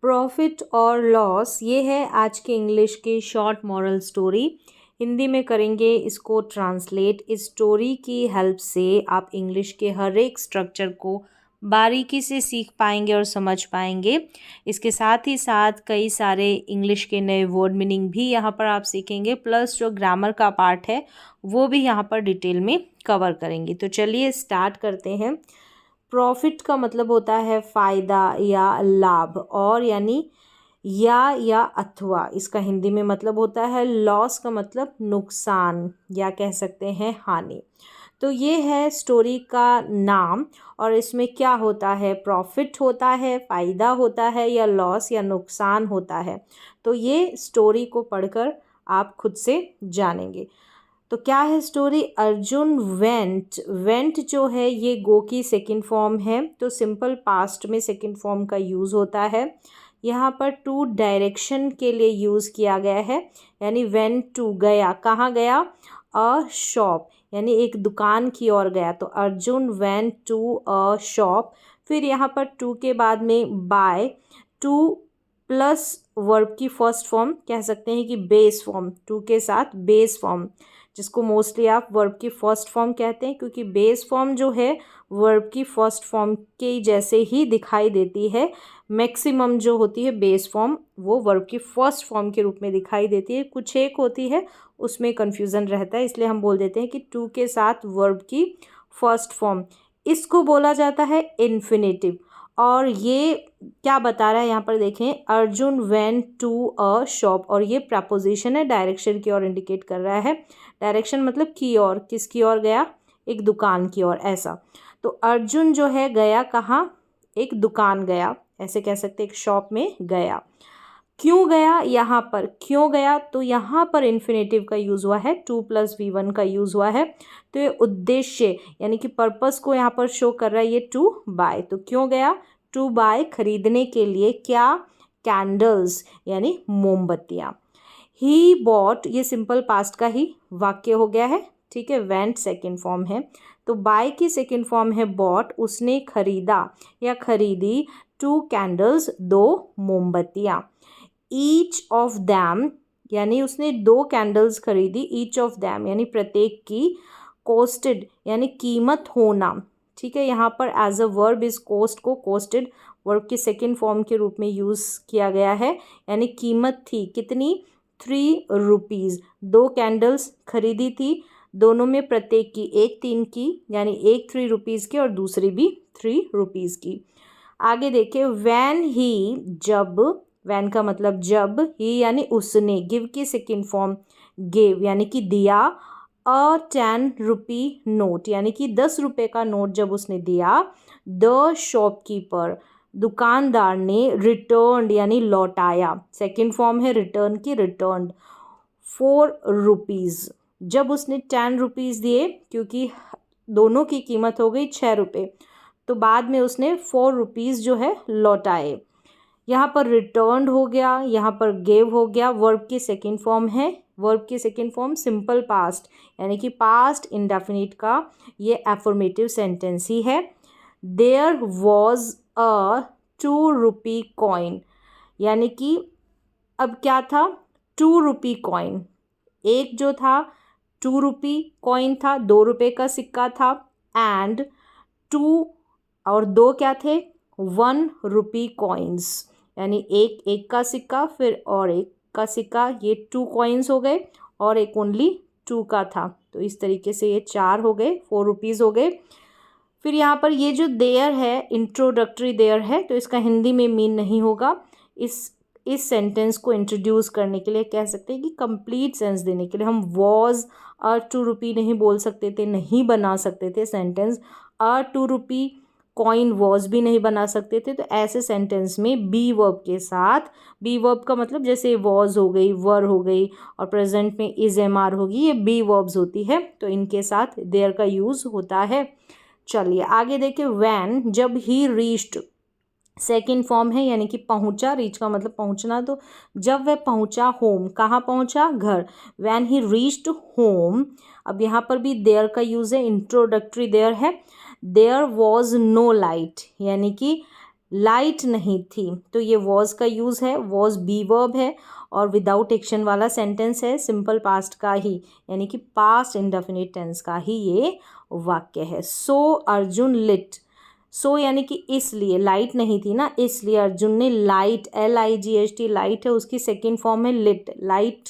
Profit और loss, ये है आज के इंग्लिश की शॉर्ट मॉरल स्टोरी। हिंदी में करेंगे इसको ट्रांसलेट। इस स्टोरी की हेल्प से आप इंग्लिश के हर एक स्ट्रक्चर को बारीकी से सीख पाएंगे और समझ पाएंगे। इसके साथ ही साथ कई सारे इंग्लिश के नए वर्ड मीनिंग भी यहाँ पर आप सीखेंगे, प्लस जो ग्रामर का पार्ट है वो भी यहाँ पर डिटेल में कवर करेंगे। तो चलिए स्टार्ट करते हैं। प्रॉफिट का मतलब होता है फ़ायदा या लाभ, और यानी या अथवा इसका हिंदी में मतलब होता है। लॉस का मतलब नुकसान या कह सकते हैं हानि। तो ये है स्टोरी का नाम। और इसमें क्या होता है, प्रॉफिट होता है, फ़ायदा होता है, या लॉस या नुकसान होता है। तो ये स्टोरी को पढ़कर आप खुद से जानेंगे। तो क्या है स्टोरी। अर्जुन वेंट जो है ये गो की सेकंड फॉर्म है, तो सिंपल पास्ट में सेकंड फॉर्म का यूज़ होता है। यहाँ पर टू डायरेक्शन के लिए यूज़ किया गया है, यानी वेंट टू गया, कहाँ गया, अ शॉप यानी एक दुकान की ओर गया। तो Arjun went to a shop. फिर यहाँ पर टू के बाद में बाय, टू प्लस वर्ब की फर्स्ट फॉर्म कह सकते हैं कि बेस फॉर्म, टू के साथ बेस फॉर्म, जिसको मोस्टली आप वर्ब की फर्स्ट फॉर्म कहते हैं, क्योंकि बेस फॉर्म जो है वर्ब की फर्स्ट फॉर्म के जैसे ही दिखाई देती है। मैक्सिमम जो होती है बेस फॉर्म वो वर्ब की फर्स्ट फॉर्म के रूप में दिखाई देती है। कुछ एक होती है उसमें कन्फ्यूज़न रहता है, इसलिए हम बोल देते हैं कि टू के साथ वर्ब की फर्स्ट फॉर्म। इसको बोला जाता है इन्फिनेटिव। और ये क्या बता रहा है यहाँ पर देखें, Arjun went to a shop, और ये प्रपोजिशन है, डायरेक्शन की ओर इंडिकेट कर रहा है। डायरेक्शन मतलब की ओर, किसकी ओर गया, एक दुकान की ओर, ऐसा। तो अर्जुन जो है गया कहाँ, एक दुकान गया, ऐसे कह सकते एक शॉप में गया। क्यों गया, यहाँ पर क्यों गया, तो यहाँ पर इन्फिनेटिव का यूज़ हुआ है, टू प्लस V1 का यूज़ हुआ है। तो ये उद्देश्य यानी कि पर्पस को यहाँ पर शो कर रहा है ये टू बाय। तो क्यों गया, टू बाय खरीदने के लिए, क्या, कैंडल्स यानी मोमबत्तियाँ। ही बॉट, ये सिंपल पास्ट का ही वाक्य हो गया है, ठीक है। वेंट सेकेंड फॉर्म है, तो बाय की सेकेंड फॉर्म है बॉट, उसने खरीदा या खरीदी, टू कैंडल्स दो मोमबत्तियाँ। ईच ऑफ दैम यानी उसने दो कैंडल्स खरीदी, ईच ऑफ दैम यानी प्रत्येक की, कोस्टेड यानी कीमत होना, ठीक है। यहाँ पर as a verb is cost को कोस्टेड वर्ब के सेकेंड फॉर्म के रूप में यूज़ किया गया है, यानी कीमत थी कितनी, 3 रुपीज़। दो कैंडल्स खरीदी थी, दोनों में प्रत्येक की, एक 3 की यानी एक 3 रुपीज़ की और दूसरी भी 3 रुपीज़ की। आगे देखिए, वैन ही जब, वैन का मतलब जब, ही यानी उसने, गिव की सेकेंड फॉर्म गिव यानी कि दिया, अ 10 रुपी नोट यानी कि 10 रुपये का नोट जब उसने दिया, द शॉपकीपर दुकानदार ने, रिटर्न यानी लौटाया, सेकेंड फॉर्म है रिटर्न की, रिटर्न 4 रुपीज़। जब उसने 10 रुपीज़ दिए, क्योंकि दोनों की कीमत हो गई 6 रुपये, तो बाद में उसने 4 रुपीज़ जो है लौटाए। यहाँ पर रिटर्न हो गया, यहाँ पर गेव हो गया, वर्ब की सेकेंड फॉर्म है, वर्ब की सेकेंड फॉर्म सिंपल पास्ट यानी कि पास्ट इंडेफिनिट का ये एफर्मेटिव सेंटेंस ही है। There was a 2 rupee coin यानी कि अब क्या था, 2 रुपी कॉइन, एक जो था 2 रुपी कॉइन था, 2 रुपये का सिक्का था, एंड टू और दो क्या थे, 1 रुपी कॉइन्स यानी एक एक का सिक्का फिर और एक का सिक्का, ये 2 कॉइन्स हो गए, और एक ओनली 2 का था। तो इस तरीके से ये 4 हो गए, 4 रुपीज़ हो गए। फिर यहाँ पर ये जो देयर है, इंट्रोडक्टरी देयर है, तो इसका हिंदी में मीन नहीं होगा। इस सेंटेंस को इंट्रोड्यूस करने के लिए कह सकते हैं कि कंप्लीट सेंस देने के लिए हम वॉज अ 2 रुपी नहीं बोल सकते थे, नहीं बना सकते थे sentence. A 2 rupee coin was भी नहीं बना सकते थे। तो ऐसे सेंटेंस में बी वर्ब के साथ, बी वर्ब का मतलब जैसे वॉज हो गई, वर हो गई, और प्रेजेंट में इज एम आर होगी, ये बी वर्ब्स होती है, तो इनके साथ देयर का यूज़ होता है। चलिए आगे देखिए, वैन जब ही रीच्ड, सेकेंड फॉर्म है यानी कि पहुंचा, रीच का मतलब पहुंचना, तो जब वह पहुंचा होम, कहाँ पहुंचा, घर, वैन ही रीच्ड होम। अब यहाँ पर भी देयर का यूज़ है, इंट्रोडक्टरी देयर है। देयर वॉज नो लाइट यानी कि लाइट नहीं थी, तो ये वॉज का यूज़ है, वॉज बी वर्ब है और विदाउट एक्शन वाला सेंटेंस है, सिंपल पास्ट का ही यानी कि पास्ट इंडेफिनिट टेंस का ही ये वाक्य है। सो अर्जुन लिट, सो यानी कि इसलिए, लाइट नहीं थी ना इसलिए अर्जुन ने लाइट, LIGHT लाइट है, उसकी सेकेंड फॉर्म है लिट, लाइट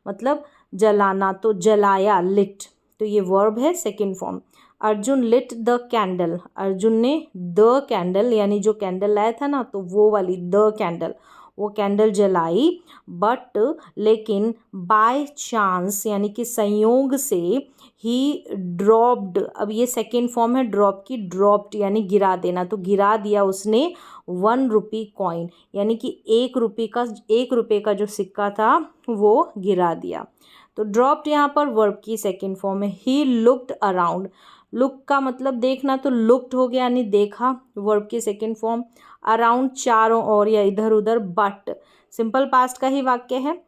मतलब जलाना, तो जलाया लिट, तो ये वर्ब है second form. Arjun lit the candle, Arjun ने द कैंडल यानी जो कैंडल लाया था ना तो वो वाली द कैंडल, वो कैंडल जलाई, बट लेकिन बाय चांस यानी कि संयोग से ही ड्रॉप्ड, अब ये सेकेंड फॉर्म है ड्रॉप की, ड्रॉप्ड यानी गिरा देना, तो गिरा दिया उसने 1 रुपी कॉइन यानी कि 1 रुपये का जो सिक्का था वो गिरा दिया। तो ड्रॉप्ड यहाँ पर वर्ब की सेकेंड फॉर्म है। ही लुक्ड अराउंड, लुक का मतलब देखना, तो लुक्ड हो गया यानी देखा, वर्ब की सेकेंड फॉर्म। अराउंड चारों ओर या इधर उधर, बट सिंपल पास्ट का ही वाक्य है।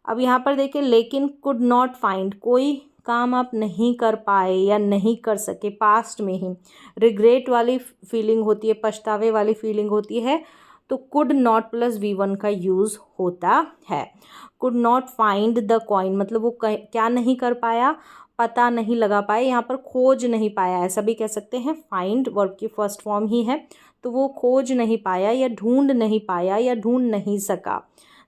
अब यहाँ पर देखें लेकिन कुड नॉट फाइंड, कोई काम आप नहीं कर पाए या नहीं कर सके, पास्ट में ही रिग्रेट वाली फीलिंग होती है, पछतावे वाली फीलिंग होती है, तो कुड नॉट प्लस V1 का यूज़ होता है। Could not find the coin मतलब वो क्या नहीं कर पाया, पता नहीं लगा पाए, यहाँ पर खोज नहीं पाया ऐसा भी कह सकते हैं, फाइंड वर्ब की फर्स्ट फॉर्म ही है, तो वो खोज नहीं पाया या ढूंढ नहीं पाया या ढूंढ नहीं सका।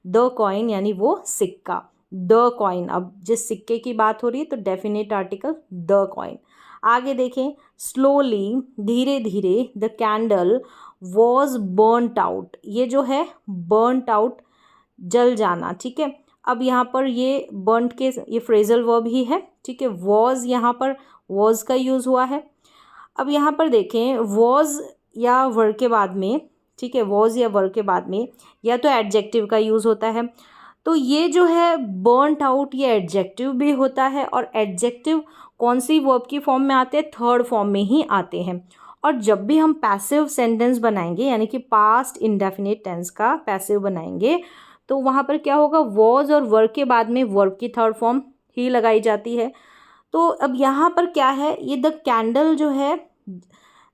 द कॉइन यानी वो सिक्का, द कॉइन, अब जिस सिक्के की बात हो रही है तो डेफिनेट आर्टिकल द कॉइन। आगे देखें, स्लोली धीरे धीरे the candle was burnt out, ये जो है बर्नट आउट जल जाना, ठीक है। अब यहाँ पर ये बर्नट के ये फ्रेजल वर्ब ही है, ठीक है, वॉज यहाँ पर वॉज का यूज़ हुआ है। अब यहाँ पर देखें वॉज या वर्ब के बाद में, ठीक है, वॉज या वर्ब के बाद में या तो एडजेक्टिव का यूज़ होता है, तो ये जो है बर्नट आउट ये एडजेक्टिव भी होता है, और एडजेक्टिव कौन सी वर्ब की फॉर्म में आते हैं, थर्ड फॉर्म में ही आते हैं। और जब भी हम पैसिव सेंटेंस बनाएंगे यानी कि पास्ट इंडेफिनिट टेंस का पैसिव बनाएंगे तो वहाँ पर क्या होगा, वॉज और वर्ब के बाद में वर्ब की थर्ड फॉर्म ही लगाई जाती है। तो अब यहाँ पर क्या है, ये द कैंडल जो है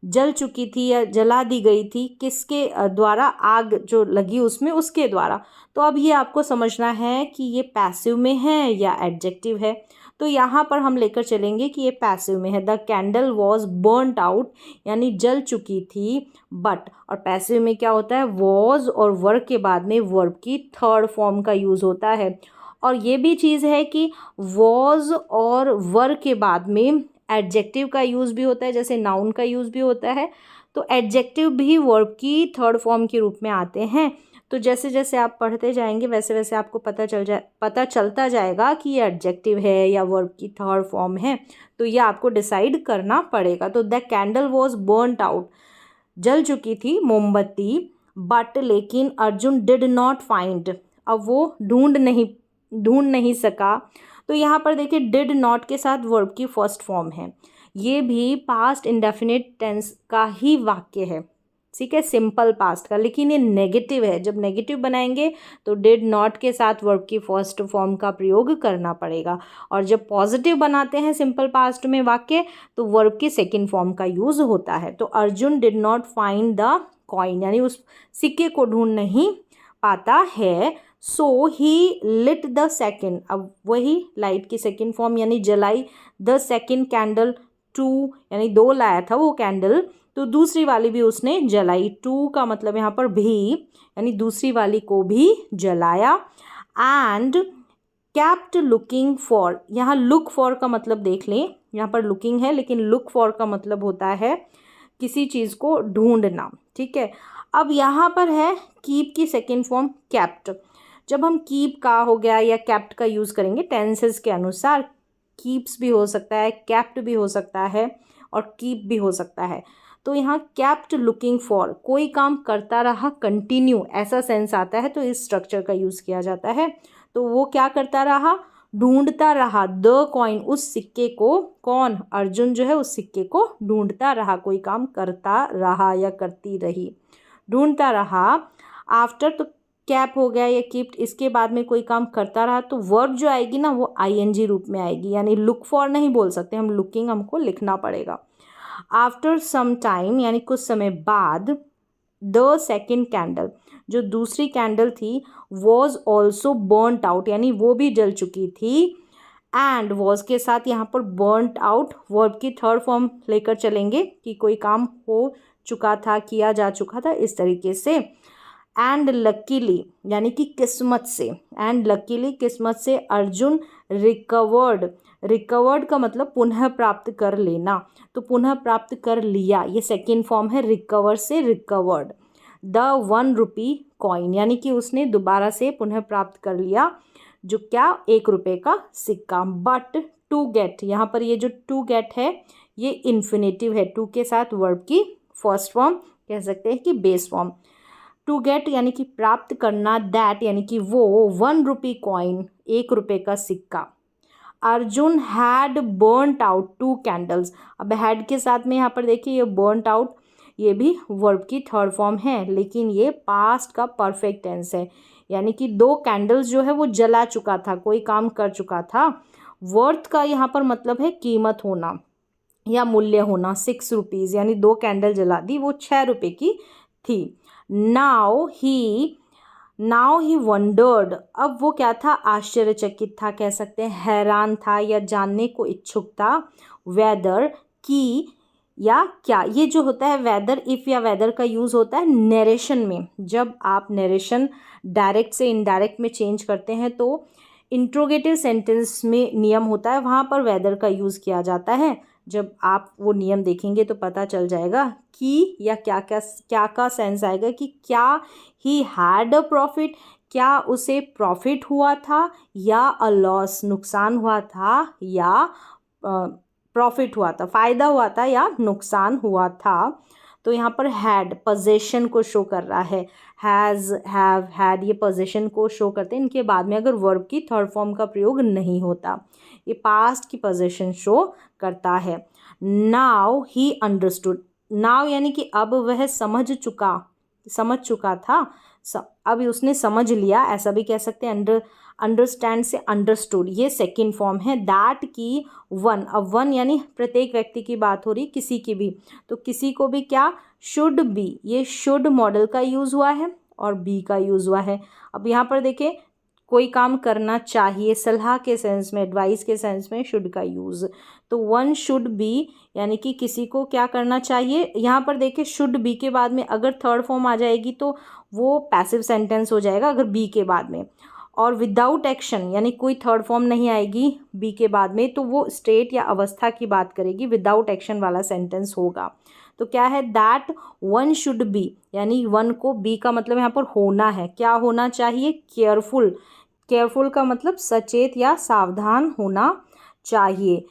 जल चुकी थी या जला दी गई थी, किसके द्वारा, आग जो लगी उसमें उसके द्वारा। तो अब ये आपको समझना है कि ये पैसिव में है या एडजेक्टिव है, तो यहाँ पर हम लेकर चलेंगे कि ये पैसिव में है। The candle was burnt out यानी जल चुकी थी, बट, और पैसिव में क्या होता है, वॉज और वर्ब के बाद में वर्ब की थर्ड फॉर्म का यूज़ होता है। और ये भी चीज़ है कि वॉज और वर्ब के बाद में एडजेक्टिव का यूज़ भी होता है, जैसे नाउन का यूज़ भी होता है, तो एडजेक्टिव भी वर्ब की थर्ड फॉर्म के रूप में आते हैं। तो जैसे जैसे आप पढ़ते जाएंगे वैसे वैसे आपको पता चलता जाएगा कि ये एडजेक्टिव है या वर्ब की थर्ड फॉर्म है, तो ये आपको डिसाइड करना पड़ेगा। तो the candle was burnt out, जल चुकी थी मोमबत्ती, बट लेकिन अर्जुन डिड नॉट फाइंड, अब वो ढूंढ नहीं सका। तो यहाँ पर देखिए डिड नॉट के साथ वर्ब की फर्स्ट फॉर्म है, ये भी पास्ट इंडेफिनिट टेंस का ही वाक्य है, ठीक है, सिंपल पास्ट का, लेकिन ये नेगेटिव है। जब नेगेटिव बनाएंगे तो डिड नॉट के साथ वर्ब की फर्स्ट फॉर्म का प्रयोग करना पड़ेगा, और जब पॉजिटिव बनाते हैं सिंपल पास्ट में वाक्य तो वर्ब की सेकेंड फॉर्म का यूज़ होता है। तो Arjun did not find the coin यानी उस सिक्के को ढूंढ नहीं पाता है। सो ही लिट द सेकेंड, अब वही लाइट की सेकेंड फॉर्म यानी जलाई, द सेकेंड कैंडल टू यानी 2 लाया था वो कैंडल, तो दूसरी वाली भी उसने जलाई, 2 का मतलब यहाँ पर भी यानी दूसरी वाली को भी जलाया। एंड कैप्ट लुकिंग फॉर, यहाँ लुक फॉर का मतलब देख लें, यहाँ पर लुकिंग है लेकिन लुक फॉर का मतलब होता है किसी चीज़ को ढूंढना, ठीक है। अब यहाँ पर है कीप की सेकेंड फॉर्म कैप्ट, जब हम कीप का हो गया या कैप्ट का यूज़ करेंगे टेंसेस के अनुसार, कीप्स भी हो सकता है, कैप्ट भी हो सकता है और कीप भी हो सकता है। तो यहाँ कैप्ट लुकिंग फॉर, कोई काम करता रहा, कंटिन्यू ऐसा सेंस आता है तो इस स्ट्रक्चर का यूज़ किया जाता है। तो वो क्या करता रहा, ढूंढता रहा, द कॉइन उस सिक्के को, कौन, अर्जुन जो है उस सिक्के को ढूंढता रहा, कोई काम करता रहा या करती रही, ढूंढता रहा। आफ्टर तो कैप हो गया या कीप्ट, इसके बाद में कोई काम करता रहा तो वर्ब जो आएगी ना वो ING रूप में आएगी, यानी लुक फॉर नहीं बोल सकते हम, लुकिंग हमको लिखना पड़ेगा। आफ्टर सम टाइम यानी कुछ समय बाद, द सेकेंड कैंडल, जो दूसरी कैंडल थी वॉज ऑल्सो बर्नट आउट, यानी वो भी जल चुकी थी। एंड वॉज के साथ यहाँ पर बर्नट आउट वर्ब की थर्ड फॉर्म लेकर चलेंगे कि कोई काम हो चुका था, किया जा चुका था, इस तरीके से। एंड लकीली यानी कि किस्मत से, एंड लकीली किस्मत से अर्जुन रिकवर्ड, रिकवर्ड का मतलब पुनः प्राप्त कर लेना, तो पुनः प्राप्त कर लिया, ये सेकेंड फॉर्म है रिकवर से रिकवर्ड। द 1 रुपी कॉइन, यानी कि उसने दोबारा से पुनः प्राप्त कर लिया जो क्या, 1 रुपये का सिक्का। बट टू गेट, यहाँ पर ये जो टू गेट है ये इन्फिनेटिव है, टू के साथ वर्ब की फर्स्ट फॉर्म, कह सकते हैं कि बेस फॉर्म। टू गेट यानी कि प्राप्त करना, दैट यानी कि वो 1 रुपी कॉइन, 1 रुपये का सिक्का। Arjun had burnt out 2 candles, अब हैड के साथ में यहाँ पर देखिए ये बर्नट आउट, ये भी वर्ब की थर्ड फॉर्म है, लेकिन ये पास्ट का परफेक्ट टेंस है, यानी कि 2 कैंडल्स जो है वो जला चुका था, कोई काम कर चुका था। वर्थ का यहाँ पर मतलब है कीमत होना या मूल्य होना, 6 रुपीज़, यानी 2 कैंडल जला दी, वो 6 रुपये की थी। नाउ ही वंडर्ड, अब वो क्या था, आश्चर्यचकित था, कह सकते हैं हैरान था या जानने को इच्छुक था। वेदर की या क्या, ये जो होता है वेदर, इफ़ या वेदर का यूज़ होता है नरेशन में, जब आप नरेशन डायरेक्ट से इनडायरेक्ट में चेंज करते हैं तो इंट्रोगेटिव सेंटेंस में नियम होता है, वहाँ पर वेदर का यूज़ किया जाता है। जब आप वो नियम देखेंगे तो पता चल जाएगा कि या क्या का सेंस आएगा कि क्या ही हैड अ प्रॉफिट, क्या उसे प्रॉफिट हुआ था, या अ लॉस, नुकसान हुआ था, या प्रॉफिट हुआ था, फ़ायदा हुआ था, या नुकसान हुआ था। तो यहाँ पर हैड पोजेशन को शो कर रहा है, हैज़, हैव, हैड ये पोजेशन को शो करते हैं, इनके बाद में अगर वर्ब की थर्ड फॉर्म का प्रयोग नहीं होता, ये पास्ट की पोजेशन शो करता है। नाउ ही अंडरस्टूड, नाउ यानी कि अब वह समझ चुका था, अब उसने समझ लिया, ऐसा भी कह सकते हैं। अंडरस्टैंड से अंडरस्टूड, ये सेकेंड फॉर्म है। दैट की 1, अब 1 यानी प्रत्येक व्यक्ति की बात हो रही, किसी की भी, तो किसी को भी क्या, शुड बी, ये शुड मॉडल का यूज़ हुआ है और बी का यूज़ हुआ है। अब यहाँ पर देखें, कोई काम करना चाहिए, सलाह के सेंस में, एडवाइस के सेंस में शुड का यूज़, तो 1 शुड बी यानी कि किसी को क्या करना चाहिए। यहाँ पर देखिए शुड बी के बाद में अगर थर्ड फॉर्म आ जाएगी तो वो पैसिव सेंटेंस हो जाएगा अगर बी के बाद में, और विदाउट एक्शन यानी कोई थर्ड फॉर्म नहीं आएगी बी के बाद में तो वो स्टेट या अवस्था की बात करेगी, विदाउट एक्शन वाला सेंटेंस होगा। तो क्या है, दैट 1 शुड बी, यानी 1 को, बी का मतलब यहाँ पर होना है, क्या होना चाहिए, केयरफुल, केयरफुल का मतलब सचेत या सावधान होना चाहिए।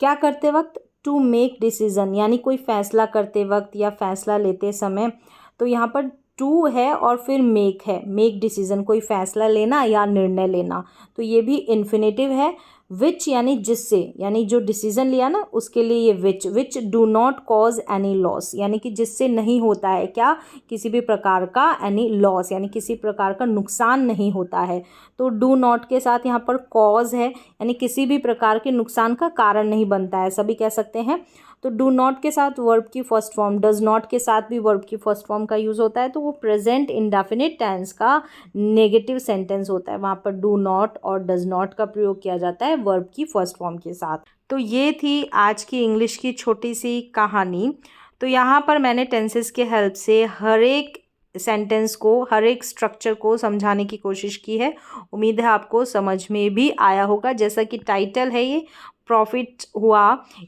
क्या करते वक्त, टू मेक डिसीजन, यानी कोई फैसला करते वक्त या फैसला लेते समय, तो यहाँ पर टू है और फिर मेक है, मेक डिसीजन, कोई फैसला लेना या निर्णय लेना, तो ये भी इन्फिनेटिव है। विच यानी जिससे, यानी जो डिसीजन लिया ना उसके लिए ये which do not cause any loss, यानी कि जिससे नहीं होता है क्या, किसी भी प्रकार का, एनी लॉस यानी किसी प्रकार का नुकसान नहीं होता है, तो डू नॉट के साथ यहाँ पर कॉज है, यानी किसी भी प्रकार के नुकसान का कारण नहीं बनता है, सभी कह सकते हैं। तो डू नॉट के साथ वर्ब की फर्स्ट फॉर्म, डज नॉट के साथ भी वर्ब की फर्स्ट फॉर्म का यूज़ होता है, तो वो प्रेजेंट इंडेफिनिट टेंस का नेगेटिव सेंटेंस होता है, वहाँ पर डू नॉट और डज नॉट का प्रयोग किया जाता है वर्ब की फर्स्ट फॉर्म के साथ। तो ये थी आज की इंग्लिश की छोटी सी कहानी। तो यहाँ पर मैंने टेंसेस के हेल्प से हर एक सेंटेंस को, हर एक स्ट्रक्चर को समझाने की कोशिश की है। उम्मीद है आपको समझ में भी आया होगा। जैसा कि टाइटल है, ये प्रॉफिट हुआ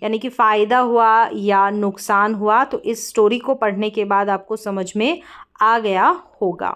यानी कि फ़ायदा हुआ या नुकसान हुआ, तो इस स्टोरी को पढ़ने के बाद आपको समझ में आ गया होगा।